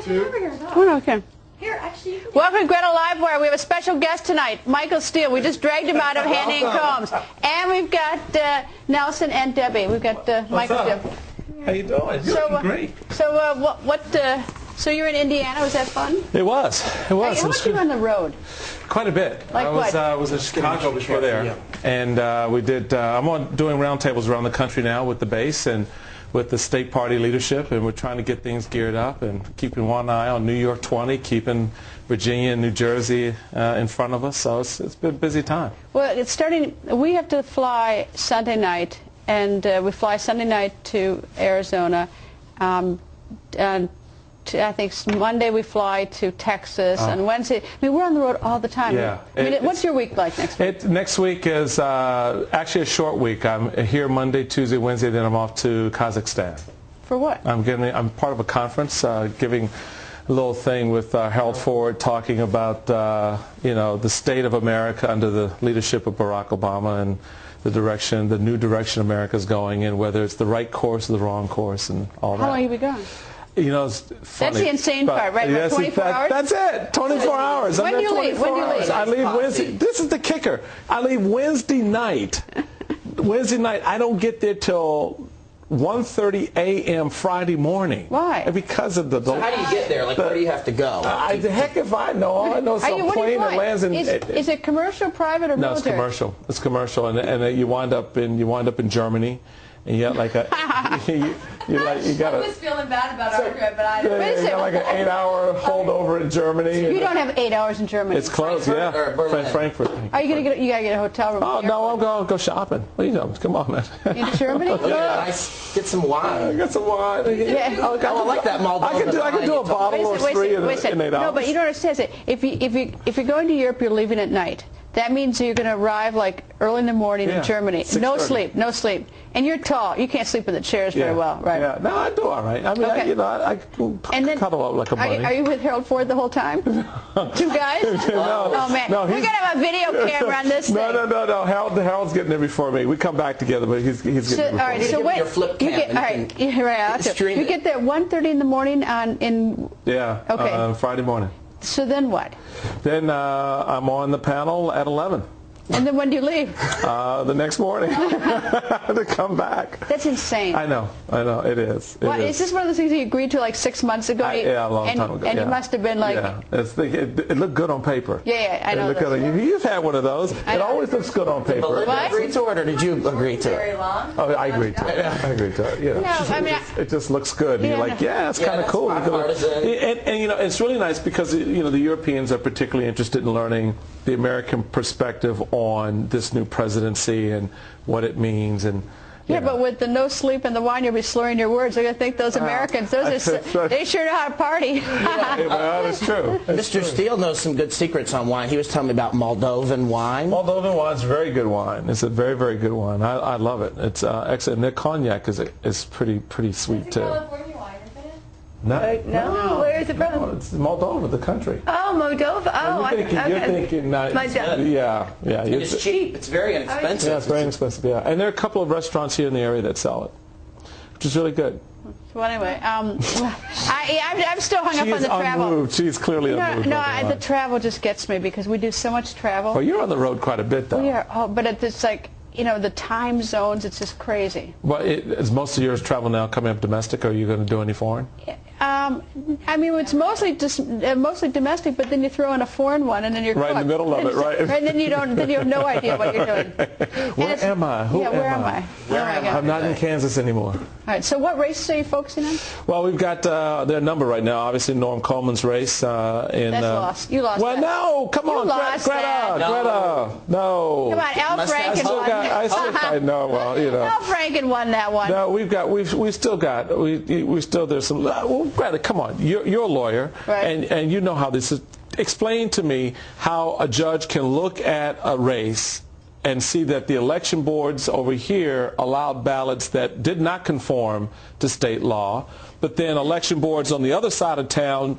Oh, okay. Here, actually, welcome to Greta Livewire. We have a special guest tonight, Michael Steele. We just dragged him out of handing combs. And we've got Nelson and Debbie. We've got Michael Steele. How you doing? You're looking great. So, so you're in Indiana. Was that fun? It was. It was. How much were you on the road? Quite a bit. Like I was in Chicago before there, and we did. I'm doing roundtables around the country now with the base and with the state party leadership, and we're trying to get things geared up and keeping one eye on New York 20, keeping Virginia and New Jersey in front of us. So it's been a busy time. Well, it's starting. We have to fly Sunday night, and we fly Sunday night to Arizona. And I think Monday we fly to Texas, and Wednesday. I mean, we're on the road all the time. Yeah. I mean, what's your week like next week? Next week is actually a short week. I'm here Monday, Tuesday, Wednesday, then I'm off to Kazakhstan. For what? I'm part of a conference, giving a little thing with Harold Ford, talking about the state of America under the leadership of Barack Obama and the new direction America's going in, whether it's the right course or the wrong course, and all that. How long have you been gone? You know, it's funny. That's the insane part, right? Yes, 24 hours? That's it. 24 hours. When do you leave? When do you leave? I leave Wednesday. This is the kicker. I leave Wednesday night. Wednesday night. I don't get there till 1:30 a.m. Friday morning. Why? Because of the. So how do you get there? Like, where do you have to go? The heck if I know. All I know is some plane that lands in. Is it commercial, private, or military? No, it's commercial. It's commercial, and you wind up in Germany. And you got like a, you got I was feeling bad about our trip, but I don't. You got like an 8-hour holdover in Germany. You don't have 8 hours in Germany. It's close, Frankfurt, yeah. Frankfurt. Are you gonna you gotta get a hotel room? Oh no, I'm going to go shopping. What are you doing? Come on, man. In Germany? Get some wine. Get some wine. Yeah. I like that Moldova. I can do a bottle or three in 8 hours. No, but you don't understand. If you're going to Europe, you're leaving at night. That means you're going to arrive like early in the morning in Germany. No sleep, no sleep. And you're tall. You can't sleep in the chairs very well, right? Yeah. No, I do all right. I mean, I cuddle up like a bunny. Are you with Harold Ford the whole time? Two guys? No. Oh, man. No, we're going to have a video camera on this thing. No. Harold's getting there before me. We come back together, but he's getting there before all right, me. so your flip cam. You get there 1:30 in the morning Friday morning. So then what? Then I'm on the panel at 11. And then when do you leave? The next morning to come back. That's insane. I know, it is. Is this one of those things you agreed to like 6 months ago? Yeah, a long time ago. And you must have been like... Yeah, it looked good on paper. Yeah, I know. You've had one of those. It always looks good on paper. Did you agree to it, or did you agree to it? Very long. Oh, I agreed to it. I agreed to it. Yeah. No, I mean... It just looks good. And you're like, it's kind of cool. And you know, it's really nice because the Europeans are particularly interested in learning the American perspective on this new presidency and what it means. And but with the no sleep and the wine, you'll be slurring your words. They're going to think those Americans, they sure know how to party. That's true. Mr. Steele knows some good secrets on wine. He was telling me about Moldovan wine. Moldovan wine's very good wine. It's a very, very good wine. I love it. It's excellent. And their cognac is pretty sweet too. California wine, isn't it? No. Where is it from? No, it's Moldova, the country. Oh, Moldova. Oh, you're thinking yeah. And it's cheap. It's very inexpensive. Yeah, it's very inexpensive, yeah. And there are a couple of restaurants here in the area that sell it, which is really good. Well, anyway, I'm still hung up on the travel. Unmoved. She's clearly unmoved. No, the travel just gets me because we do so much travel. Well, you're on the road quite a bit, though. We are, but it's like, the time zones, it's just crazy. Well, is most of your travel now coming up domestic, or are you going to do any foreign? I mean, it's mostly domestic, but then you throw in a foreign one, and then you're right in the middle of it, right? And then you have no idea what you're doing. Where am I? Where am I? I'm not in Kansas anymore. All right. So, what races are you focusing on? Well, we've got there are a number right now. Obviously, Norm Coleman's race. That's lost. You lost. Well, that. No, come on, Greta. No. Come on, Al Franken won. I know. Well, Al Franken won that one. No, there's some. Greta, come on. You're a lawyer, right. and you know how this is. Explain to me how a judge can look at a race and see that the election boards over here allowed ballots that did not conform to state law, but then election boards on the other side of town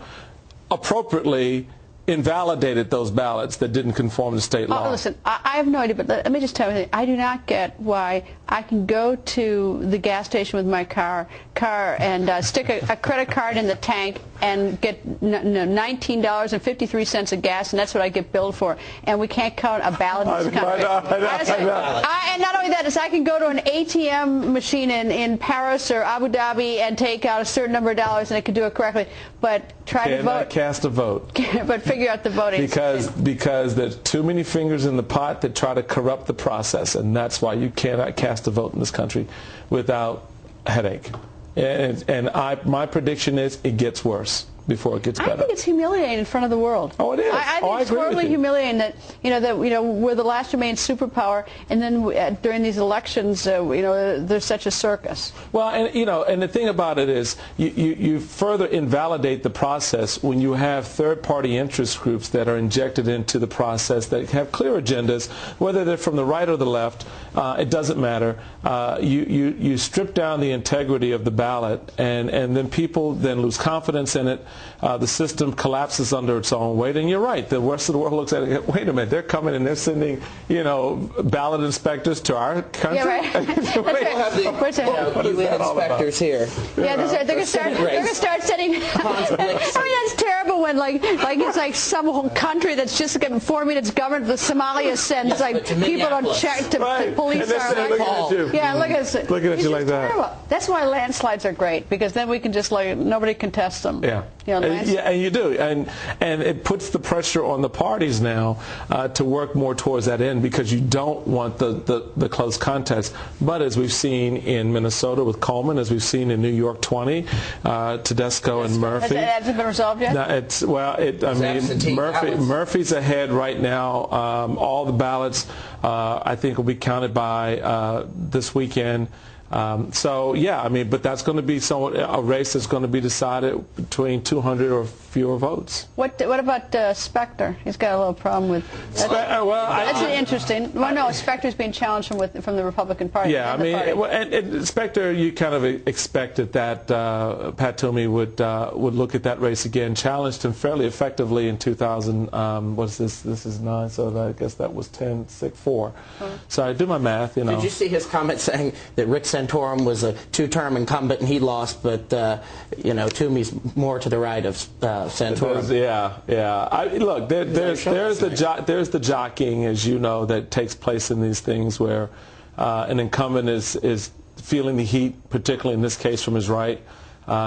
appropriately invalidated those ballots that didn't conform to state law. Listen, I have no idea, but let me just tell you, I do not get why I can go to the gas station with my car and stick a credit card in the tank and get $19.53 of gas, and that's what I get billed for. And we can't count a ballot in this country. And not only that, is I can go to an ATM machine in Paris or Abu Dhabi and take out a certain number of dollars, and I can do it correctly. But try to vote. Cast a vote. But figure out the voting. Because there's too many fingers in the pot that try to corrupt the process, and that's why you cannot cast a vote in this country without a headache. And my prediction is it gets worse before it gets better. I think it's humiliating in front of the world. Oh, it is. I think it's horribly humiliating that we're the last remaining superpower, and then during these elections, there's such a circus. Well, and the thing about it is, you further invalidate the process when you have third-party interest groups that are injected into the process that have clear agendas, whether they're from the right or the left. It doesn't matter. You strip down the integrity of the ballot, and then people then lose confidence in it. The system collapses under its own weight, and you're right. The rest of the world looks at it. Wait a minute, they're coming and they're sending, ballot inspecters to our country. Yeah, right. We'll have the UN inspectors here. Yeah, they're going to start sending. That's terrible when it's like some whole country that's just forming its government. The Somalia sends people don't check to police our. Yeah, look at you like that. Terrible. That's why landslides are great, because then we can just nobody can test them. Yeah. And you do, and it puts the pressure on the parties now to work more towards that end, because you don't want the close contest. But as we've seen in Minnesota with Coleman, as we've seen in New York 20, Tedesco and Murphy. Has it been resolved yet? Murphy's ahead right now. All the ballots, I think, will be counted by this weekend. But that's going to be a race that's going to be decided between 200 or fewer votes. What about Specter? He's got a little problem with. That's interesting. Well, no, Specter's being challenged from the Republican Party. Yeah, and Specter, you kind of expected that Pat Toomey would look at that race again. Challenged him fairly effectively in 2000. What's this? This is 9, so I guess that was 10, 6, 4. So I do my math. Did you see his comment saying that Rick Santorum was a two-term incumbent and he lost, but Toomey's more to the right of Santorum? Look, there's the jockeying, as you know, that takes place in these things where an incumbent is feeling the heat, particularly in this case from his right.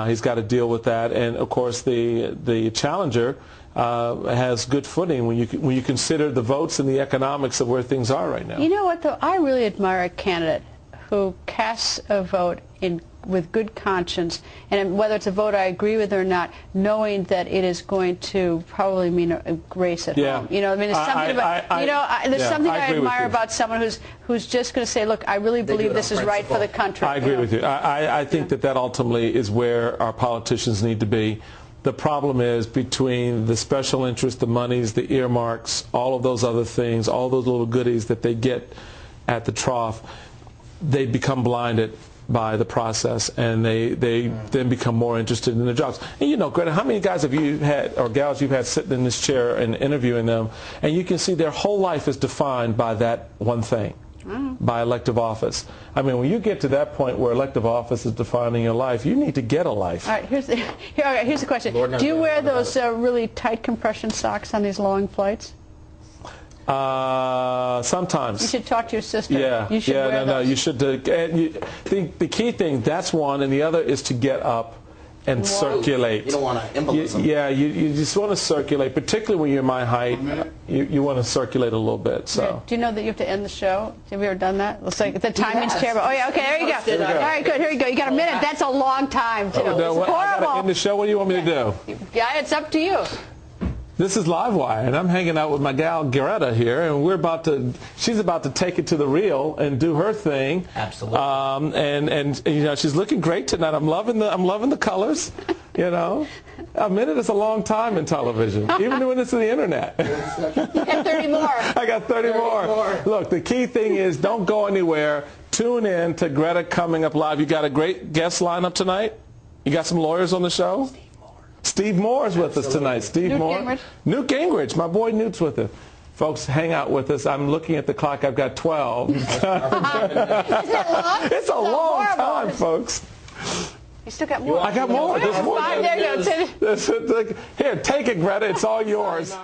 He's got to deal with that, and of course the challenger has good footing when you consider the votes and the economics of where things are right now. You know what, though? I really admire a candidate who casts a vote with good conscience, and whether it's a vote I agree with or not, knowing that it is going to probably mean a grace at home. There's something there's something I admire about someone who's just going to say, look, I really believe this is right for the country. I agree with you. I think that ultimately is where our politicians need to be. The problem is between the special interest, the monies, the earmarks, all of those other things, all those little goodies that they get at the trough, they become blinded by the process, and they then become more interested in their jobs. And Greta, how many guys have you had, or gals you've had sitting in this chair and interviewing them, and you can see their whole life is defined by that one thing, by elective office. I mean, when you get to that point where elective office is defining your life, you need to get a life. All right, here's the question. Do you wear those really tight compression socks on these long flights? Sometimes. You should talk to your sister. Yeah, you should wear those. You should. The key thing, that's one, and the other is to get up and circulate. You don't want to embolism. You just want to circulate, particularly when you're my height. You want to circulate a little bit. So. Do you know that you have to end the show? Have you ever done that? Looks like the timing's terrible. Oh yeah, okay, there you go. All right, good. Here you go. You got a minute. That's a long time too. It's horrible. I got to end the show. What do you want me to do? Yeah, it's up to you. This is Livewire, and I'm hanging out with my gal Greta here, and she's about to take it to the reel and do her thing. Absolutely. And she's looking great tonight. I'm loving the colors. A minute is a long time in television, even when it's on the internet. You got 30 more. I got 30 more. Look, the key thing is don't go anywhere. Tune in to Greta Coming Up Live. You got a great guest lineup tonight? You got some lawyers on the show? Steve Moore is with us tonight. Steve Moore. Gingrich. Newt Gingrich. My boy Newt's with us. Folks, hang out with us. I'm looking at the clock. I've got 12. Isn't it long? It's a long time, folks. You still got more. I got more. There's more. There you go. Here, take it, Greta. It's all yours.